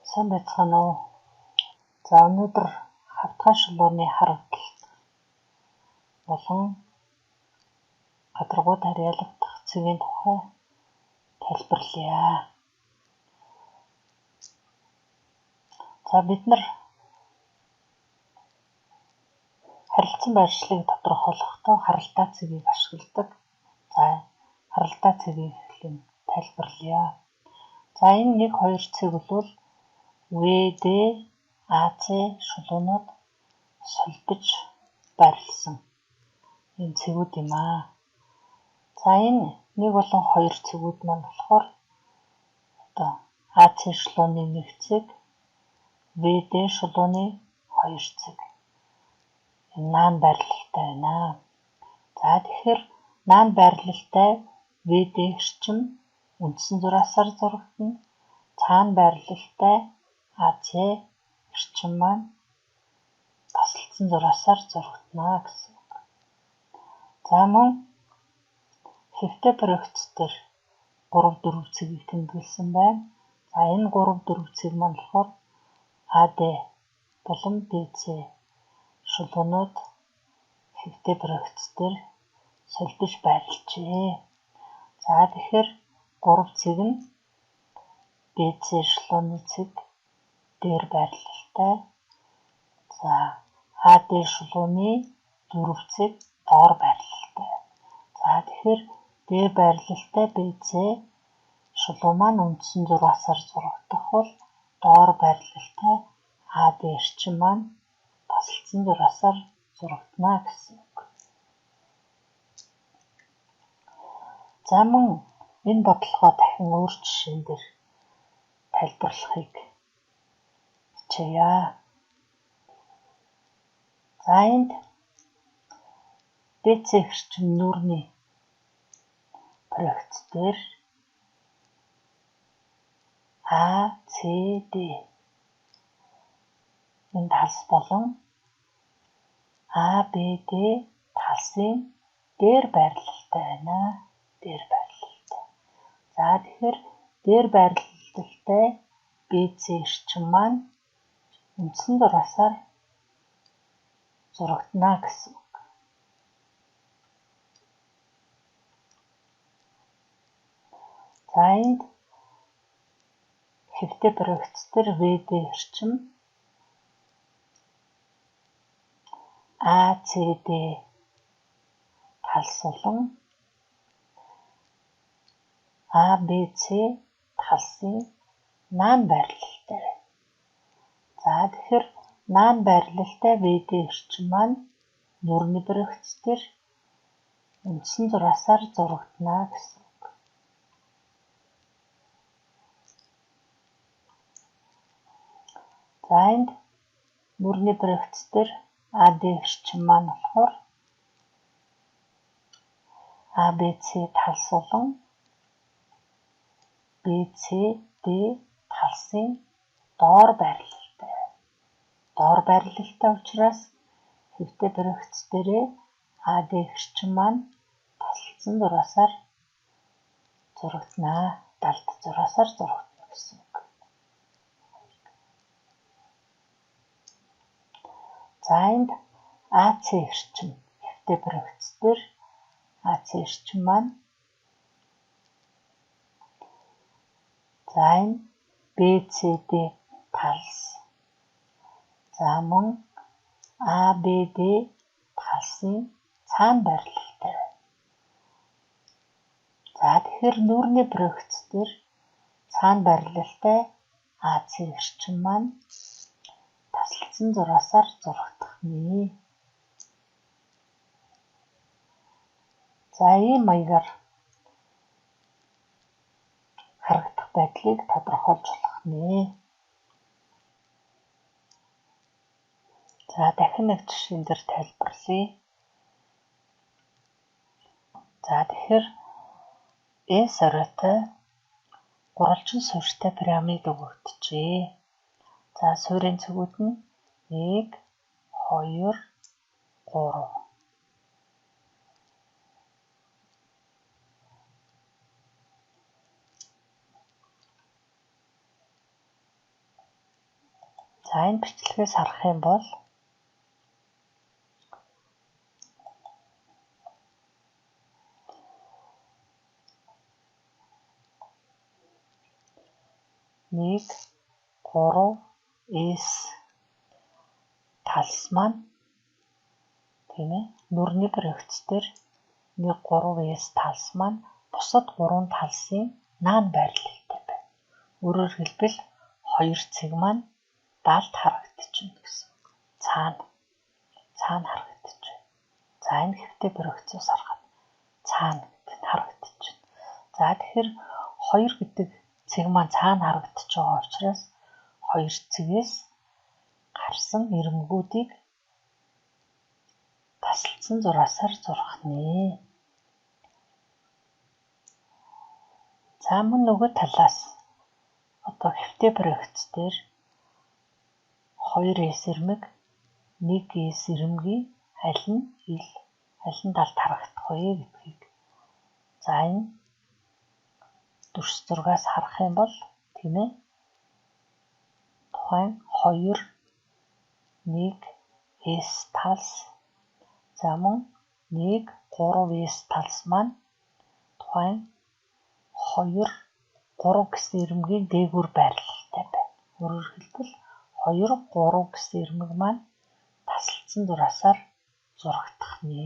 Сайн байцгаана уу? За өнөөдөр хавтгай шулууны харагдалт болон гадаргууд харьяалагдах цэгийн тухай тайлбарлая. За бид нар харилцан байршлыг тодорхойлохдоо харалtaa цэгийг ашигладаг. За харалtaa цэгийн эхлэн тайлбарлая. За энэ 1, 2 цэг бол ВД, АЦ шулуунууд солбож байрласан энэ цэгүүд юм аа. За энэ 1 болон 2 цэгүүд маань болохоор одоо АЦ шулууны 1 цэг, ВД шулууны 2 цэг. Энэ наан байрлалтай байна. За тэгэхээр наан байрлалтай ВД эрчим үндсэн зураасаар зурагдана. Цаана байрлалтай АЦ эрчим маань тасалдсан зураасаар зурагдана гэсэн үг. За мөн хэвтэй проекц дээр 3, 4 цэгийг тэмдэглэсэн байна. За энэ 3, 4 цэг маань болохоор АД болон БЦ шулуунууд хэвтэй проекц дээр солбож байрлажээ. За тэгэхээр 3 цэг нь БЦ шулууны цэг дээр байрлалтай. За АД шулууны 4 цэг доор байрлалтай. За тэгэхээр дээр байрлалтай БЦ шулуу маань үндсэн зураасаар зурагдах бол доор байрлалтай АД эрчим маань тасалдсан зураасаар зурагдана гэсэн үг. За мөн энэ бодлогоо дахин өөр жишээн дээр тайлбарлахыг хичээе. За энд БЦ эрчим нүүрний проекц дээр АЦД энэ талс болон АБД талсын дээр байрлалтай байна. Дээр байрлалтай. За тэгэхээр дээр байрлалтай БЦ эрчим маань үндсэн зураасаар зурагдана гэсэн үг. За энд хэвтэй проекц дээр ВД эрчим АЦД талс болон АБЦ талсын наан байрлалтай. За тэгэхээр наан байрлалтай ВД эрчим маань нүүрний проекц дээр үндсэн зураасаар зурагдана гэсэн үг. За энд нүүрний проекц дээр АД эрчим маань болохоор АБЦ талс болон БЦД талсын доор байрлалтай. Доор байрлалтай учраас хэвтэй проекц дээрээ АД эрчим маань тасалдсан зураасаар зурагдана. Далд зураасаар зурагдана гэсэн үг. За энд АЦ эрчим хэвтэй проекц дээр АЦ эрчим маань за энэ БЦД талс. За мөн АБД талсын цаана байрлалтай. За тэгэхээр нүүрний проекц дээр цаана байрлалтай АЦ эрчим маань тасалдсан зураасаар зурагдах нэ. За ийм маягаар харагдах байдлыг тодорхойлж болох нэ. За дахин нэг жишээн дээр тайлбарлая. За тэгэхээр энэ соройтой гурвалжин суурьтай пирамид өгөгдөжээ. За суурийн цэгүүд нь 1, 2, 3. За энэ бичлэгээс харах юм бол нэг 3 S талс маань тийм ээ нүрний бревцтэр 1 3 S талс маань бусад 3 талсын наан байрлалтай байна. Өөрөөр хэлбэл хоёр цэг маань даалд харагдчихна гэсэн. Цаана харагдчихна. За энэ хэвтэй бревцээс харахад цаана гэдэг нь харагдчихна. За тэгэхээр хоёр гэдэг цэг маань цаана харагдаж байгаа учраас хоёр цэгээс гарсан ирмгүүдийг тасалдсан зураасаар зурах нэ. За мөн нөгөө талаас одоо хэвтэй бревц дээр 2S ирмэг 1S ирмгийн аль нь талд харагдах вэ гэдгийг за энэ дүрс зургаас харах юм бол тийм ээ тухайн 2 1S талс за мөн 1 3S талс маань тухайн 2 3 гэсэн ирмгийн дээгүүр байрлалтай байна. Өөрөөр хэлбэл 2 3 гэсэн ирмэг маань тасалдсан зураасаар зурагдах нэ.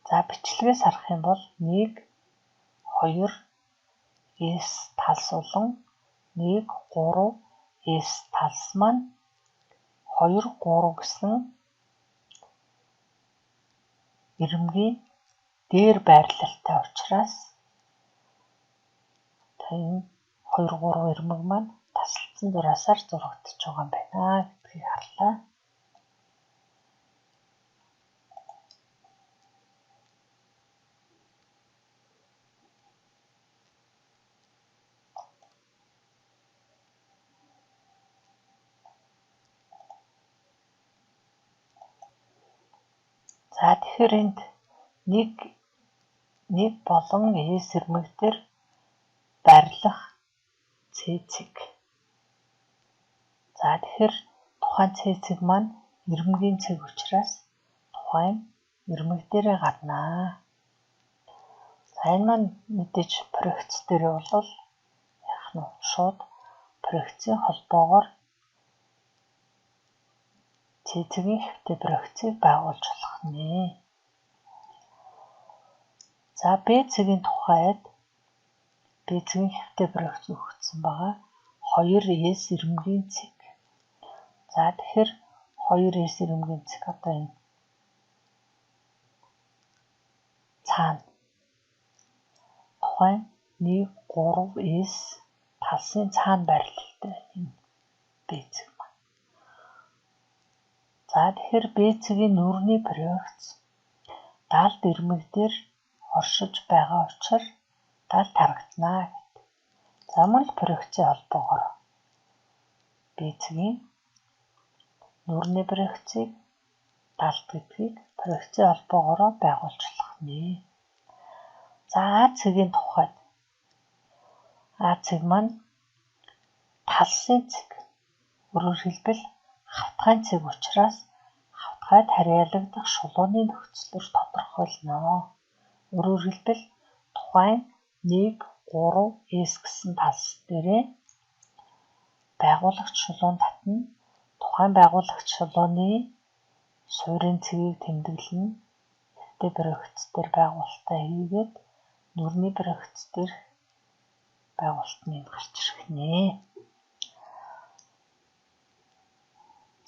За бичлэгээс харах юм бол 1 2 S талс болон 1 3 S талс маань 2 3 гэсэн ирмгийн дээр байрлалтай учраас энэ 2 3 ирмэг маань тасалдсан зураасаар зурагдаж байгаа юм байна гэдгийг харлаа. За тэгэхээр энд нэг болон S ирмэг дээр байрлах цэцэг. За тэгэхээр тухайн цэцэг маань ирмэгийн цэг учраас тухайн ирмэг дээрээ гарнаа. За энэ маань мэдээж проекц дээр бол яах нь шууд проекцийн холбоогоор цэцгийн хэвтэй проекцийг байгуулж болох нэ. За B цэгийн тухайд B цэгийн хэвтэй проекц өгсөн байгаа 2S ирмэгийн цэг. За тэгэхээр 2S ирмэгийн цэг одоо энэ цаана тухайн 1 3S талсын цаана байрлалтай энэ B цэг маань. За тэгэхээр B цэгийн нүрний проекц даалд ирмэг дээр оршиж байгаа учраас даалд харагдана гэдэг. За мөн л проекцийн холбоогоор B цэгийн нүрний проекцийг даалд гэдгийг проекцийн холбоогоор байгуулж болох нэ. За А цэгийн тухайд А цэг маань талсын цэг. Өөрөөр хэлбэл хавтгайн цэг учраас хавтгайд харьяалагдах шулууны нөхцлөөр тодорхойлно. Өөрөөр хэлбэл тухайн 1 3 S гэсэн талс дээрээ байгуулагч шулуун татна. Тухайн байгуулагч шулууны суурийн цэгийг тэмдэглэн хэвтэй проекц дээр байгуулалтаа хийгээд нүрний проекц дээр байгуулалт нь гарч ирэх нэ.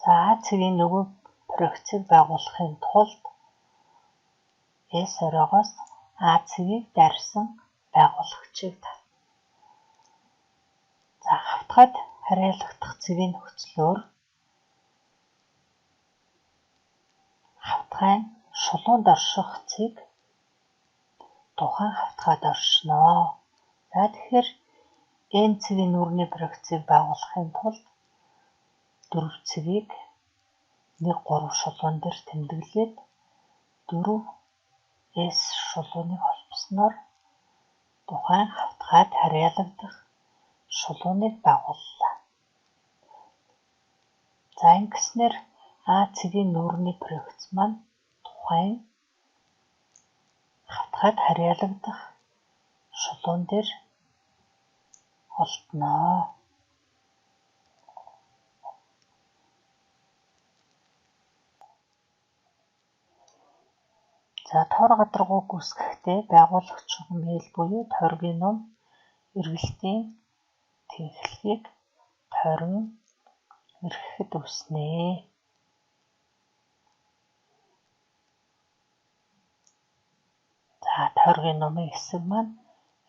За цэгийн нөгөө проекцийг байгуулахын тулд S оройгоос А цэгийг дарсан байгуулагчийг татна. За хавтгайд харьяалагдах цэгийн нөхцлөөр хавтгайн шулуунд орших цэг тухайн хавтгайд оршино. За тэгэхээр N цэгийн нүүрний проекцийг байгуулахын тулд 4 цэгийг 1-3 шулуун дээр тэмдэглээд 4S шулууныг холбосноор тухайн хавтгайд харьяалагдах шулууныг байгууллаа. За ингэснээр А цэгийн нүүрний проекц маань тухайн хавтгайд харьяалагдах шулуун дээр холдноо. За тоор гадаргуу гүйцэтгэхдээ байгуулагч шугам L буюу тойргийн ном эргэлтийн тэнхлэгийг тойрон эрхэхэд үснэ. За тойргийн номын хэсэг маань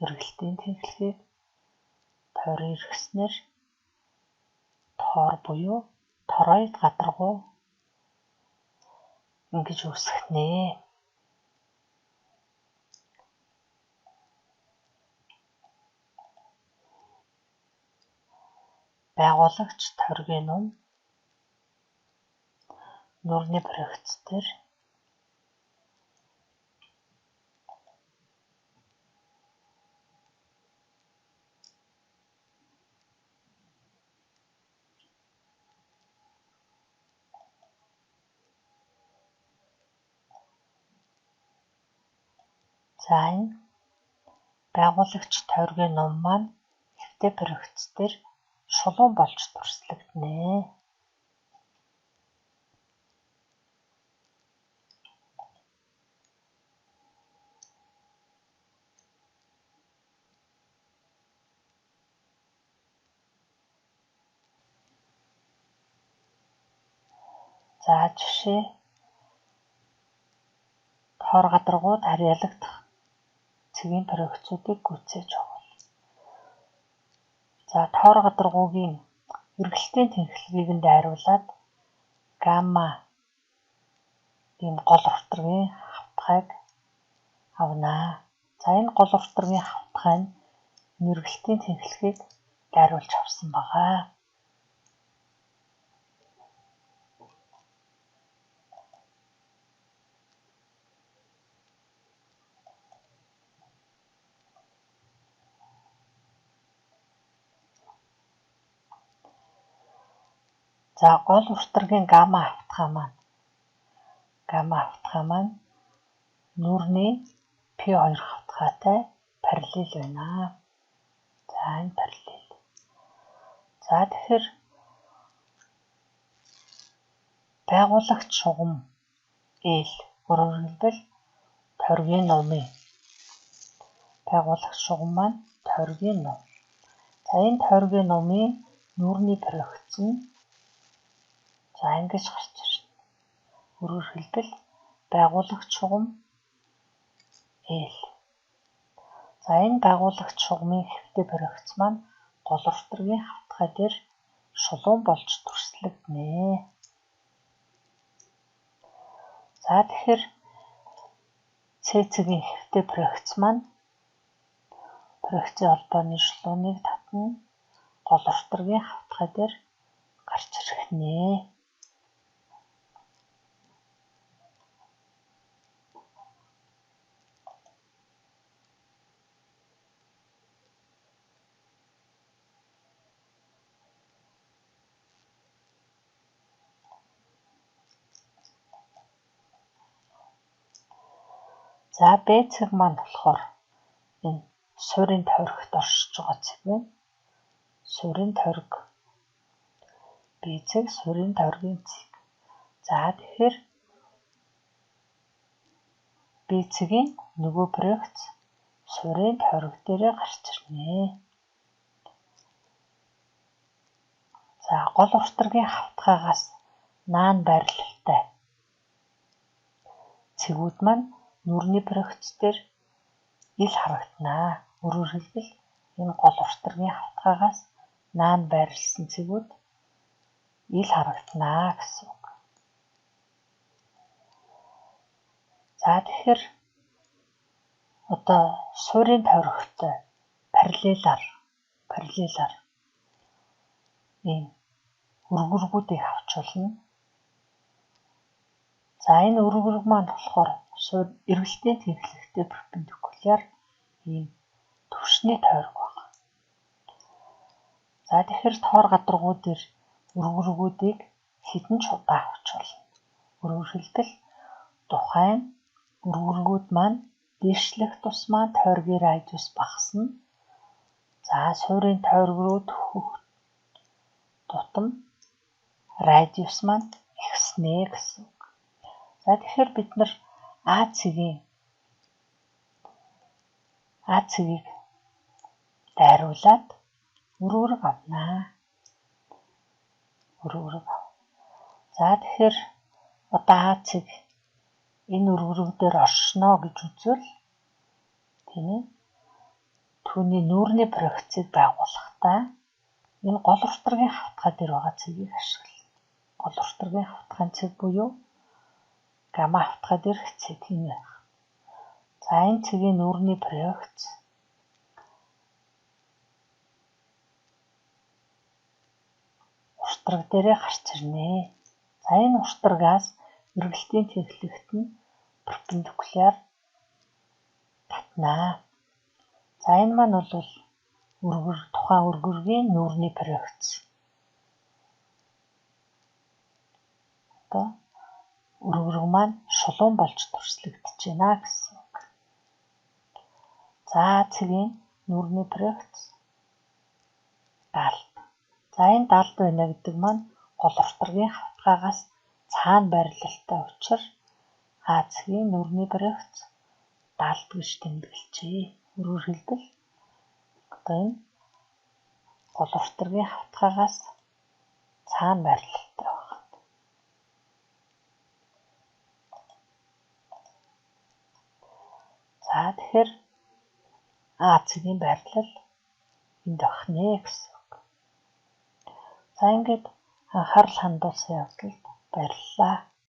эргэлтийн тэнхлэгийг тойрон эргэснээр тоор буюу тороид гадаргуу ингэж үүсгэнэ. Байгуулагч тойргийн ном нүүрний проекц дээр за энэ байгуулагч тойргийн ном маань хэвтэ проекц дээр шулуун болж дүрслэгдэнэ. За жишээ тоор гадаргууд харьяалагдах цэгийн проекцуудыг гүйцээж явуул. За тоор гадаргуугийн эргэлтийн тэнхлэгийг нь дайруулад гамма ийм гол уртрагийн хавтгайг авнаа. За энэ гол уртрагийн хавтгай нь эргэлтийн тэнхлэгийг дайруулж авсан байгаа. За гол уртрагийн гамма хавтгай маань нүүрний P2 хавтгайтай параллел байна. За энэ параллел. За тэгэхээр байгуулагч шугам L өөрөөр хэлбэл тойргийн номын байгуулагч шугам маань тойргийн ном. За энэ тойргийн номын нүүрний проекц нь за ингэж гарч ирнэ. Өөрөөр хэлбэл байгуулагч шугам L. За энэ байгуулагч шугамын хэвтэ проекц маань гол уртрагийн хавтгай дээр шулуун болж дүрслэгдэнэ. За тэгэхээр С цэгийн хэвтэ проекц маань проекцийн холбооны шулууныг татна гол уртрагийн хавтгай дээр гарч ирнэ. За Б цэг маань болохоор энэ суурийн тойрогт оршиж байгаа цэг байна. Суурийн тойрог. Б цэг суурийн тойргийн цэг. За тэгэхээр Б цэгийн нөгөө проекц суурийн тойрог дээрээ гарч ирнэ. За гол уртрагийн хавтгайгаас наан байрлалтай цэгүүд маань нүүрний проекц дээр ил харагданаа. Өөрөөр хэлбэл энэ гол уртрагийн хавтгайгаас наан байрласан цэгүүд ил харагданаа гэсэн үг. За тэгэхээр одоо суурийн тойрогтой параллелаар параллелаар ийм өргөргүүдийг авчулна. За энэ өргөрг маань болохоор эргэлтийн тэнхлэгтэй перпендикуляр ийм төвшний тойрог байна. За тэгэхээр тоор гадаргуу дээр өргөргүүдийг хэдэн ч удаа авчулна. Өргөрхөлдөл тухайн өргөргүүд маань дээшлэх тусмаа тойргийн радиус багасна. За суурийн тойрог руу тутам радиус маань ихснэ гэсэн үг. За тэгэхээр бид нар А цэгийг дайруулад өргөрг авнаа. За тэгэхээр одоо А цэг энэ өргөрөг дээр оршино гэж үзвэл тийм ээ. Түүний нүүрний проекцийг байгуулахдаа энэ гол уртрагийн хавтгай дээр байгаа цэгийг ашиглана. Гол уртрагийн хавтгайн цэг буюу гамма хавтгай дээрх цэг энэ байна. За энэ цэгийн нүүрний проекц уртраг дээрээ гарч ирнэ. За энэ уртрагаас эргэлтийн тэнхлэгт нь перпендикуляр татнаа. За энэ маань бол тухайн өргөргийн нүүрний проекц. Одоо өргөрг маань шулуун болж төрслөгдөж байна гэсэн үг. За цэгийн нүүрний проекц далд. За энэ далд байна гэдэг маань гол уртрагийн хавтгайгаас цаана байрлалтай учраас А цэгийн нүүрний проекц далд гэж тэмдэглэжээ. Өргөрхөлдөл одоо энэ гол уртрагийн хавтгайгаас цаана байрлалтай байна. За тэгэхээр А цэгийн байрлал энд охинэ гэсэн үг. За ингээд анхаарал хандуулсан явдалд баярлалаа.